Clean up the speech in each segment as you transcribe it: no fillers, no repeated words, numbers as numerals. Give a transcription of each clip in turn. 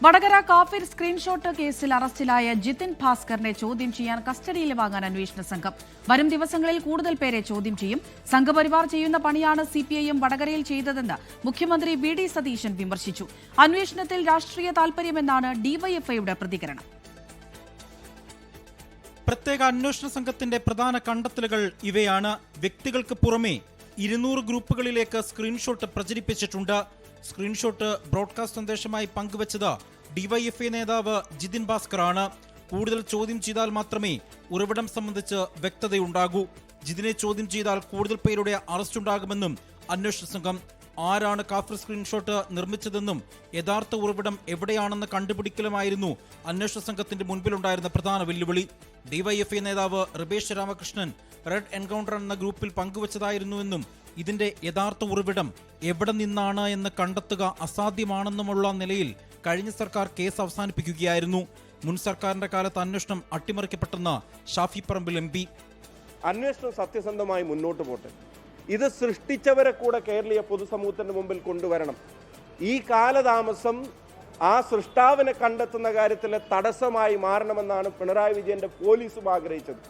വടകര കാഫിർ സ്ക്രീൻഷോട്ട് കേസിൽ അറസ്റ്റിലായ ജിതിൻ ഭാസ്കറിനെ ചോദ്യം ചെയ്യാൻ കസ്റ്റഡിയിൽ വാങ്ങാൻ അന്വേഷണ സംഘം. വരും ദിവസങ്ങളിൽ കൂടുതൽ പേരെ ചോദ്യം ചെയ്യും. സംഘപരിവാർ ചെയ്യുന്ന പണിയാണ് സിപിഐഎം വടകരയിൽ ചെയ്തതെന്ന് മുഖ്യമന്ത്രി വി.ഡി. സതീശൻ വിമർശിച്ചു. അന്വേഷണത്തിൽ രാഷ്ട്രീയ താൽപര്യമെന്നാണ് ഡിവൈഎഫ്ഐയുടെ പ്രതികരണം. പ്രത്യേക അന്വേഷണ സംഘത്തിന്റെ പ്രധാന കണ്ടെത്തലുകൾ ഇവയാണ്. വ്യക്തികൾക്ക് പുറമെ 200 ഗ്രൂപ്പുകളിലേക്ക് സ്ക്രീൻഷോട്ട് പ്രചരിപ്പിച്ചിട്ടുണ്ട്. സ്ക്രീൻഷോട്ട് ബ്രോഡ്കാസ്റ്റ് സന്ദേശമായി പങ്കുവച്ചത് ഡിവൈഎഫ്ഐ നേതാവ് ജിതിൻ ഭാസ്കറാണ്. കൂടുതൽ ചോദ്യം ചെയ്താൽ മാത്രമേ ഉറവിടം സംബന്ധിച്ച് വ്യക്തതയുണ്ടാകൂ. ജിതിനെ ചോദ്യം ചെയ്താൽ കൂടുതൽ പേരുടെ അറസ്റ്റ് ഉണ്ടാകുമെന്നും അന്വേഷണ സംഘം. ആരാണ് കാഫിർ സ്ക്രീൻഷോട്ട് നിർമ്മിച്ചതെന്നും യഥാർത്ഥ ഉറവിടം എവിടെയാണെന്ന് കണ്ടുപിടിക്കലുമായിരുന്നു അന്വേഷണ സംഘത്തിന്റെ മുൻപിലുണ്ടായിരുന്ന പ്രധാന വെല്ലുവിളി. ഡിവൈഎഫ്ഐ നേതാവ് റിബേഷ് രാമകൃഷ്ണൻ റെഡ് എൻകൗണ്ടർ എന്ന ഗ്രൂപ്പിൽ പങ്കുവച്ചതായിരുന്നുവെന്നും ഇതിന്റെ യഥാർത്ഥ ഉറവിടം എവിടെ നിന്നാണ് എന്ന് കണ്ടെത്തുക അസാധ്യമാണെന്നുമുള്ള നിലയിൽ കഴിഞ്ഞ സർക്കാർ കേസ് അവസാനിപ്പിക്കുകയായിരുന്നു. മുൻ സർക്കാരിന്റെ കാലത്ത് അന്വേഷണം അട്ടിമറിക്കപ്പെട്ടെന്ന് ഷാഫി പറമ്പിൽ MP. അന്വേഷണം സത്യസന്ധമായി മുന്നോട്ട് പോട്ടെ. ഇത് സൃഷ്ടിച്ചവരെ കൂടെ കേരളീയ പൊതുസമൂഹത്തിന്റെ മുമ്പിൽ കൊണ്ടുവരണം. ഈ കാലതാമസം ആ സൃഷ്ടാവിനെ കണ്ടെത്തുന്ന കാര്യത്തിലെ തടസ്സമായി മാറണമെന്നാണ് പിണറായി വിജയന്റെ പോലീസും ആഗ്രഹിച്ചത്.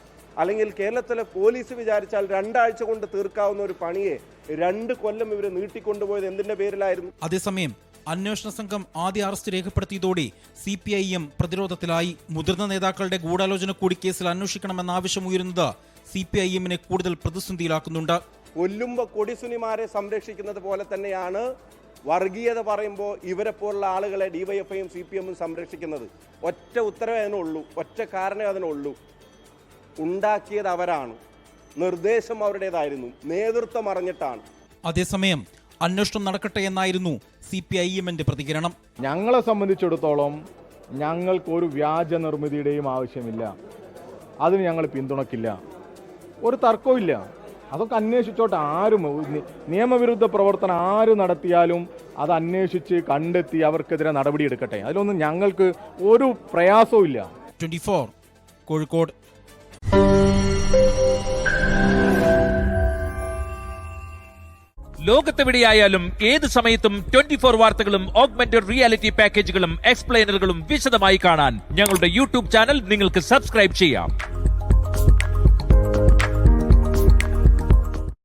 അല്ലെങ്കിൽ കേരളത്തിലെ പോലീസ് വിചാരിച്ചാൽ 2 ആഴ്ച കൊണ്ട് തീർക്കാവുന്ന ഒരു പണിയെ 2 കൊല്ലം ഇവർ നീട്ടിക്കൊണ്ടുപോയത് എന്തിന്റെ പേരിലായിരുന്നു? അതേസമയം അന്വേഷണ സംഘം ആദ്യ അറസ്റ്റ് രേഖപ്പെടുത്തിയതോടെ CPIM പ്രതിരോധത്തിലായി. മുതിർന്ന നേതാക്കളുടെ ഗൂഢാലോചന കൂടി കേസിൽ അന്വേഷിക്കണമെന്ന ആവശ്യമുയരുന്നത് CPIM-നെ കൂടുതൽ പ്രതിസന്ധിയിലാക്കുന്നുണ്ട്. കൊല്ലുമ്പോൾ കൊടിസുനിമാരെ സംരക്ഷിക്കുന്നത് പോലെ തന്നെയാണ് വർഗീയത പറയുമ്പോൾ ഇവരെ പോലുള്ള ആളുകളെ ഡിവൈഎഫ്ഐയും CPM-ഉം സംരക്ഷിക്കുന്നത്. ഒറ്റ ഉത്തരവേ അതിനുള്ളൂ, ഒറ്റ കാരണമേ അതിനുള്ളൂ. ഉണ്ടാക്കിയത് അവരാണ്, നിർദ്ദേശം അവരുടേതായിരുന്നു, നേതൃത്വം അറിഞ്ഞിട്ടാണ്. അതേസമയം അന്വേഷണം നടക്കട്ടെ എന്നായിരുന്നു CPIM-ന്റെ പ്രതികരണം. ഞങ്ങളെ സംബന്ധിച്ചിടത്തോളം ഞങ്ങൾക്കൊരു വ്യാജ നിർമ്മിതിയുടെയും ആവശ്യമില്ല. അതിന് ഞങ്ങൾ പിന്തുണക്കില്ല. ഒരു തർക്കവും ഇല്ല. അതൊക്കെ അന്വേഷിച്ചോട്ടെ. ആരും നിയമവിരുദ്ധ പ്രവർത്തനം ആര് നടത്തിയാലും അത് അന്വേഷിച്ച് കണ്ടെത്തി അവർക്കെതിരെ നടപടിയെടുക്കട്ടെ. അതിലൊന്നും ഞങ്ങൾക്ക് ഒരു പ്രയാസവും ഇല്ല. 24 കോഴിക്കോട്. ലോകത്തെവിടെയായാലും ഏത് സമയത്തും 24 വാർത്തകളും ഓഗ്മെന്റഡ് റിയാലിറ്റി പാക്കേജുകളും എക്സ്പ്ലെയിനറുകളും വിശദമായി കാണാൻ ഞങ്ങളുടെ YouTube ചാനൽ നിങ്ങൾക്ക് സബ്സ്ക്രൈബ് ചെയ്യാം.